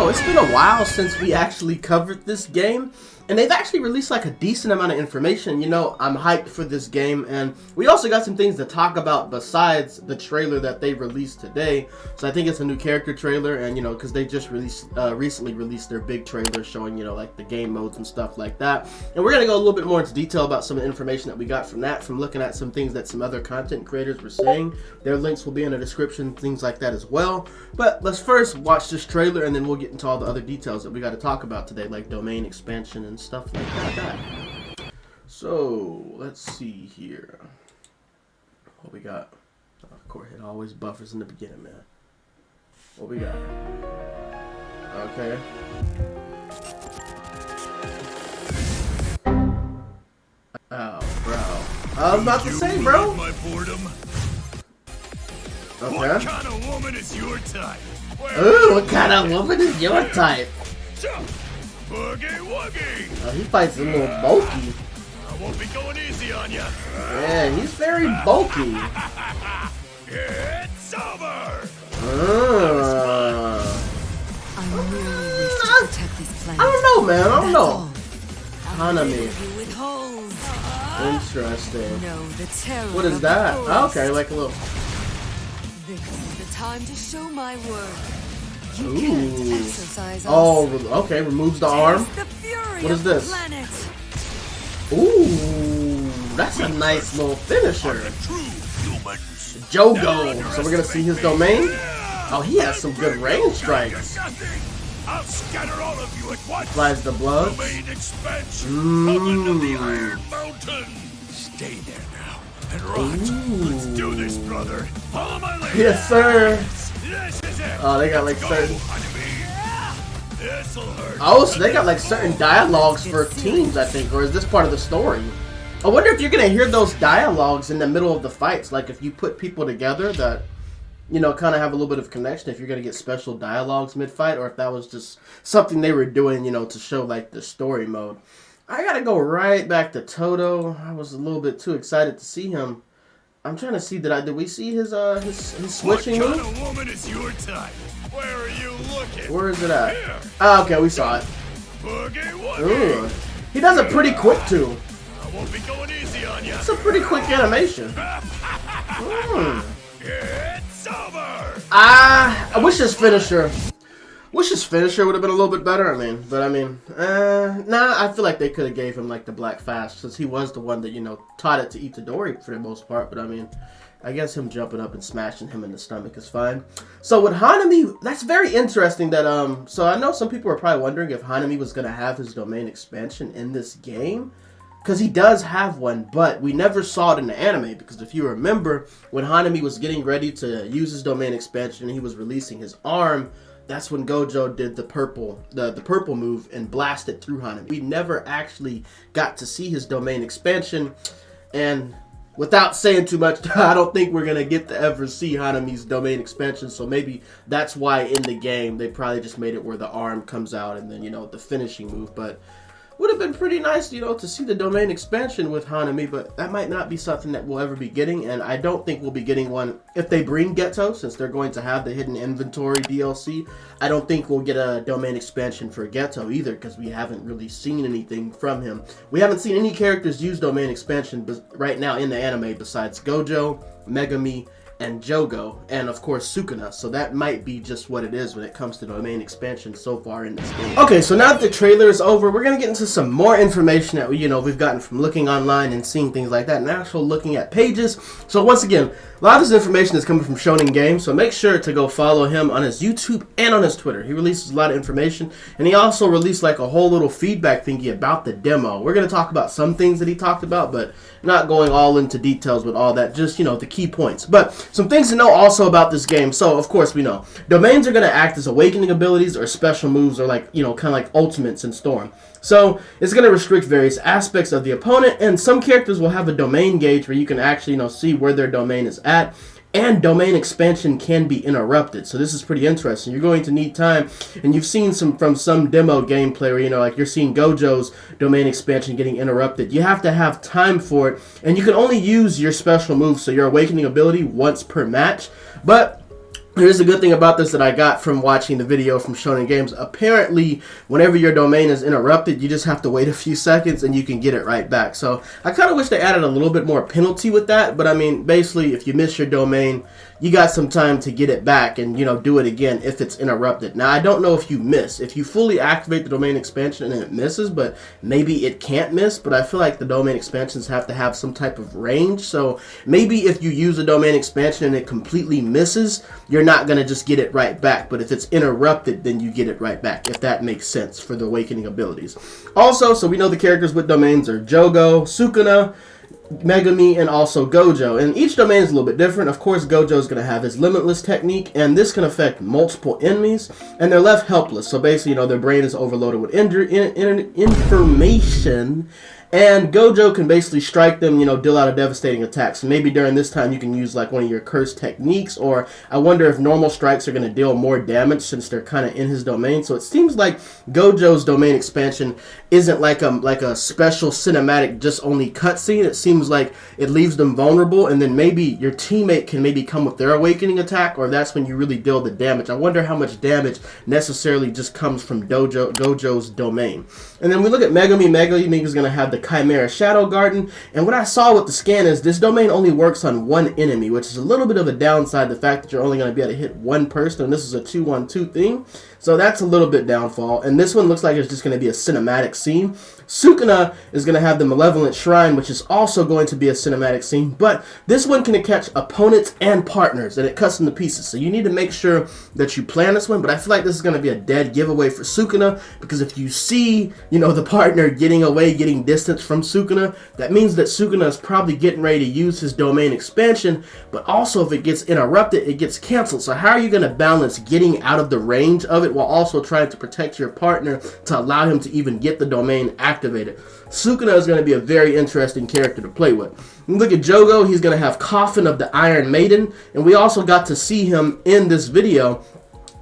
So it's been a while since we actually covered this game, and they've actually released like a decent amount of information. You know, I'm hyped for this game, and we also got some things to talk about besides the trailer that they released today. So I think it's a new character trailer, and you know, because they just recently released their big trailer showing, you know, like the game modes and stuff like that. And we're gonna go a little bit more into detail about some of the information that we got from that, from looking at some things that some other content creators were saying. Their links will be in the description, things like that as well. But let's first watch this trailer, and then we'll get into all the other details that we got to talk about today, like domain expansion and stuff like that. So let's see here what we got. Of course, it always buffers in the beginning, man. What we got? Okay. Oh, bro. I was about to say, bro. My boredom? Okay. What kind of woman is your type? Ooh, what kind of woman is your type? Boogie woogie! Oh, he fights a little bulky. I won't be going easy on ya. Yeah, he's very bulky. It's over! I merely wish to protect this planet. I don't know, man. I don't know. Hanami. Interesting. Know the terror What is of that? the Oh, forest. okay, like a little. This is the time to show my worth. You Ooh. can't exercise us. Oh, okay. Removes the arm. Taste the fury What is of the this? planet. Ooh, that's a nice little finisher. True humans. Jogo. So we're gonna see his domain. Oh, he has some good range strikes. I'll scatter all of you at once. Flies the blood. Domain expansion. Up into the Mmm. Iron Mountain. Stay there now and rot. Let's do this, brother. Follow my lead. Yes, sir. This is it. Oh, they got like Go, certain. Hanami. This'll hurt. Oh, so they got like certain dialogues for teams, I think, or is this part of the story? I wonder if you're gonna hear those dialogues in the middle of the fights, like if you put people together that, you know, kind of have a little bit of connection, if you're gonna get special dialogues mid-fight, or if that was just something they were doing, you know, to show like the story mode. I gotta go right back to Toto. I was a little bit too excited to see him. I'm trying to see, did we see his switching What move? kind of woman is your type? Where are you looking? Where is it at? Here. Oh, okay, we saw it. Boogie woogie. Ooh. He does it pretty quick too. I won't be going easy on you. It's a pretty quick animation. It's over. I wish his finisher would have been a little bit better. Nah, I feel like they could have gave him like the Black Fast, since he was the one that, you know, taught it to Itadori for the most part. But I mean, I guess him jumping up and smashing him in the stomach is fine. So with Hanami, that's very interesting that so I know some people are probably wondering if Hanami was gonna have his domain expansion in this game, because he does have one, but we never saw it in the anime. Because if you remember, when Hanami was getting ready to use his domain expansion and he was releasing his arm, that's when Gojo did the purple move and blasted through Hanami. We never actually got to see his domain expansion, and without saying too much, I don't think we're gonna get to ever see Hanami's domain expansion. So maybe that's why in the game they probably just made it where the arm comes out and then, you know, the finishing move. But would have been pretty nice, you know, to see the domain expansion with Hanami, but that might not be something that we'll ever be getting, and I don't think we'll be getting one if they bring Geto, since they're going to have the hidden inventory DLC. I don't think we'll get a domain expansion for Geto either, because we haven't really seen anything from him. We haven't seen any characters use domain expansion right now in the anime besides Gojo, Megami, and Jogo, and of course Sukuna. So that might be just what it is when it comes to domain expansion so far in this game. Okay, so now that the trailer is over, we're gonna get into some more information that we've gotten from looking online and seeing things like that, and actually looking at pages. So once again, a lot of this information is coming from Shonen Games, so make sure to go follow him on his YouTube and on his Twitter. He releases a lot of information, and he also released like a whole little feedback thingy about the demo. We're gonna talk about some things that he talked about, but not going all into details with all that, just, you know, the key points. But some things to know also about this game. So of course we know domains are going to act as awakening abilities or special moves, or like, you know, kind of like ultimates in Storm. So it's going to restrict various aspects of the opponent, and some characters will have a domain gauge where you can actually, you know, see where their domain is at. And domain expansion can be interrupted. So this is pretty interesting. You're going to need time, and you've seen from some demo gameplay where, you know, like you're seeing Gojo's domain expansion getting interrupted. You have to have time for it, and you can only use your special moves, so your awakening ability, once per match. But Here's a good thing about this that I got from watching the video from Shonen Games. Apparently, whenever your domain is interrupted, you just have to wait a few seconds and you can get it right back. So I kind of wish they added a little bit more penalty with that. But I mean, basically, if you miss your domain, you got some time to get it back and, you know, do it again if it's interrupted. Now, I don't know if you miss. If you fully activate the domain expansion and it misses, but maybe it can't miss. But I feel like the domain expansions have to have some type of range. So maybe if you use a domain expansion and it completely misses, you're not going to just get it right back. But if it's interrupted, then you get it right back, if that makes sense for the awakening abilities. Also, so we know the characters with domains are Jogo, Sukuna, Megami, and also Gojo. And each domain is a little bit different. Of course, Gojo is going to have his limitless technique, and this can affect multiple enemies, and they're left helpless. So basically, you know, their brain is overloaded with information, and Gojo can basically strike them, you know, deal out a devastating attack. So maybe during this time you can use like one of your cursed techniques, or I wonder if normal strikes are going to deal more damage since they're kind of in his domain. So it seems like Gojo's domain expansion isn't like a special cinematic just only cutscene. It seems like it leaves them vulnerable, and then maybe your teammate can maybe come with their awakening attack, or that's when you really deal the damage. I wonder how much damage necessarily just comes from Gojo's domain. And then we look at Megami. Megami is going to have the Chimera Shadow Garden, and what I saw with the scan is this domain only works on one enemy, which is a little bit of a downside, the fact that you're only going to be able to hit one person, and this is a 2-1-2 thing, so that's a little bit downfall. And this one looks like it's just going to be a cinematic scene. Sukuna is going to have the Malevolent Shrine, which is also going to be a cinematic scene, but this one can catch opponents and partners, and it cuts them to pieces, so you need to make sure that you plan this one. But I feel like this is going to be a dead giveaway for Sukuna, because if you see, you know, the partner getting away, getting distance from Sukuna, that means that Sukuna is probably getting ready to use his domain expansion, but also if it gets interrupted, it gets canceled. So how are you going to balance getting out of the range of it while also trying to protect your partner to allow him to even get the domain activated? Sukuna is going to be a very interesting character to play with. Look at Jogo. He's going to have Coffin of the Iron Maiden, and we also got to see him in this video.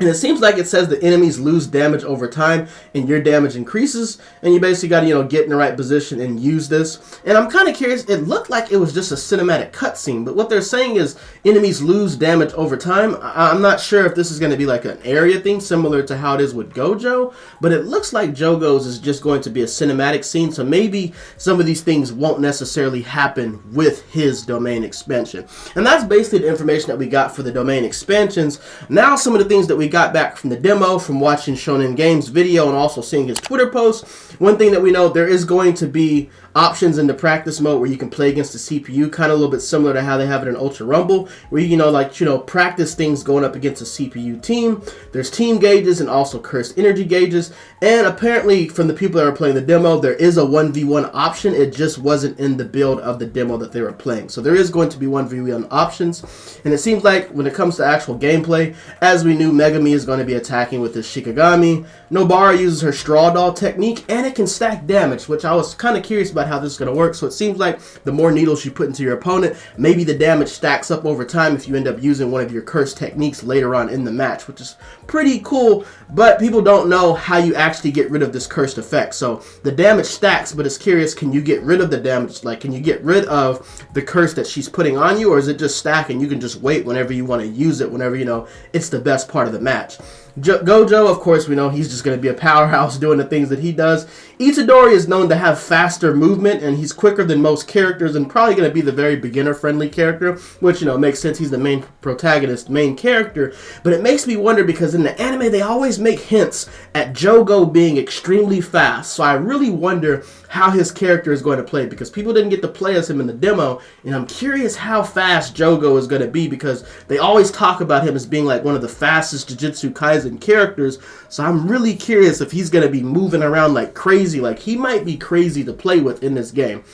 And it seems like it says the enemies lose damage over time and your damage increases, and you basically got to, you know, get in the right position and use this. And I'm kind of curious, it looked like it was just a cinematic cutscene, but what they're saying is enemies lose damage over time. I'm not sure if this is going to be like an area thing similar to how it is with Gojo, but it looks like Jogo's is just going to be a cinematic scene, so maybe some of these things won't necessarily happen with his domain expansion. And that's basically the information that we got for the domain expansions. Now some of the things that we got back from the demo, from watching Shonen Games video and also seeing his Twitter posts. One thing that we know, there is going to be options in the practice mode where you can play against the CPU, kind of a little bit similar to how they have it in Ultra Rumble, where you know, like, you know, practice things going up against a CPU team. There's team gauges and also cursed energy gauges, and apparently from the people that are playing the demo, there is a 1v1 option. It just wasn't in the build of the demo that they were playing. So there is going to be 1v1 options, and it seems like when it comes to actual gameplay, as we knew, Megami is going to be attacking with his Shikigami. Nobara uses her Straw Doll technique, and it can stack damage, which I was kind of curious about how this is going to work. So it seems like the more needles you put into your opponent, maybe the damage stacks up over time if you end up using one of your cursed techniques later on in the match, which is pretty cool. But people don't know how you actually get rid of this cursed effect. So the damage stacks, but it's curious, can you get rid of the damage? Like, can you get rid of the curse that she's putting on you, or is it just stacking? You can just wait whenever you want to use it, whenever, you know, it's the best part of the match. Gojo, of course, we know he's just going to be a powerhouse doing the things that he does. Itadori is known to have faster movement, and he's quicker than most characters, and probably going to be the very beginner-friendly character, which, you know, makes sense. He's the main protagonist, main character. But it makes me wonder, because in the anime, they always make hints at Jogo being extremely fast. So I really wonder how his character is going to play, because people didn't get to play as him in the demo, and I'm curious how fast Jogo is going to be, because they always talk about him as being like one of the fastest Jujutsu Kaisen characters. So I'm really curious if he's going to be moving around like crazy. Like, he might be crazy to play with in this game.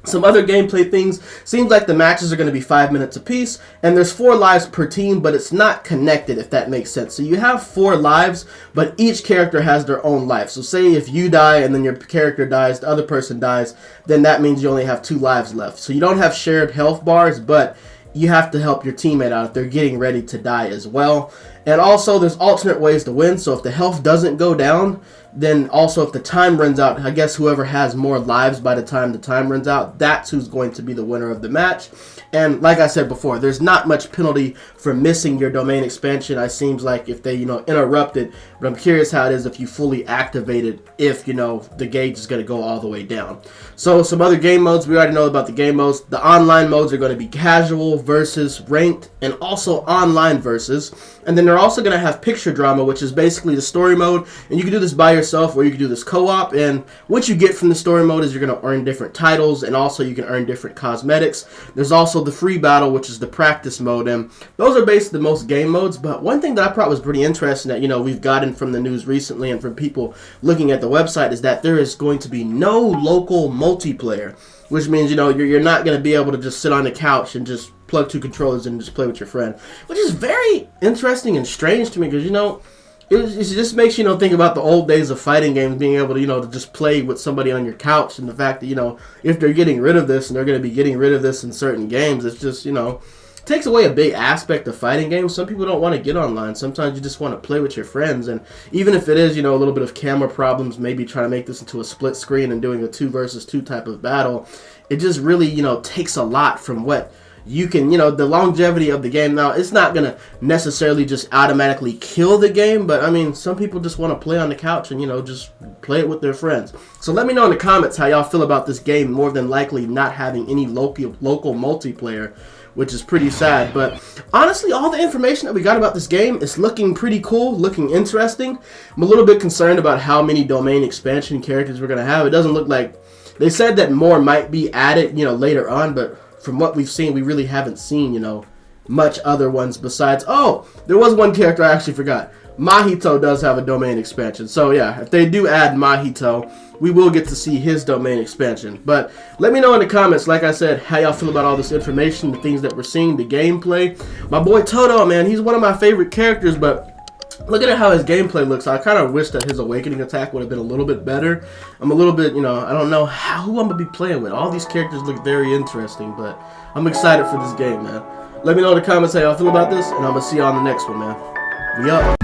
Some other gameplay things, seems like the matches are going to be 5 minutes apiece, and there's 4 lives per team, but it's not connected, if that makes sense. So you have 4 lives, but each character has their own life. So say if you die and then your character dies, the other person dies, then that means you only have 2 lives left. So you don't have shared health bars, but you have to help your teammate out if they're getting ready to die as well. And also, there's alternate ways to win. So if the health doesn't go down, then also if the time runs out, I guess whoever has more lives by the time the time runs out, that's who's going to be the winner of the match. And like I said before, there's not much penalty for missing your domain expansion. It seems like if they, interrupt it. But I'm curious how it is if you fully activate it, if, the gauge is going to go all the way down. So some other game modes, we already know about the game modes. The online modes are going to be casual versus ranked and also online versus. And then they're also going to have picture drama, which is basically the story mode. And you can do this by yourself or you can do this co-op. And what you get from the story mode is you're going to earn different titles and also you can earn different cosmetics. There's also the free battle, which is the practice mode. And those are basically the most game modes. But one thing that I thought was pretty interesting that, we've gotten from the news recently and from people looking at the website is that there is going to be no local multiplayer, which means, you're not going to be able to just sit on the couch and just plug two controllers and just play with your friend, which is very interesting and strange to me because, it just makes you think about the old days of fighting games, being able to, to just play with somebody on your couch, and the fact that, if they're getting rid of this and they're going to be getting rid of this in certain games, it's just, takes away a big aspect of fighting games. Some people don't want to get online. Sometimes you just want to play with your friends, and even if it is, a little bit of camera problems, maybe trying to make this into a split screen and doing a 2 versus 2 type of battle, it just really, takes a lot from what you can, the longevity of the game. Now, it's not going to necessarily just automatically kill the game, but I mean, some people just want to play on the couch and, just play it with their friends. So let me know in the comments how y'all feel about this game, more than likely not having any local multiplayer, which is pretty sad. But honestly, all the information that we got about this game is looking pretty cool, looking interesting. I'm a little bit concerned about how many domain expansion characters we're going to have. It doesn't look like, they said that more might be added, later on, but from what we've seen, we really haven't seen, much other ones besides, oh, there was one character I actually forgot. Mahito does have a domain expansion. So yeah, if they do add Mahito, we will get to see his domain expansion. But let me know in the comments, like I said, how y'all feel about all this information, the things that we're seeing, the gameplay. My boy Toto, man, he's one of my favorite characters, but looking at how his gameplay looks, I kind of wish that his awakening attack would have been a little bit better. I'm a little bit, I don't know who I'm going to be playing with. All these characters look very interesting, but I'm excited for this game, man. Let me know in the comments how y'all feel about this, and I'm going to see y'all on the next one, man. We up.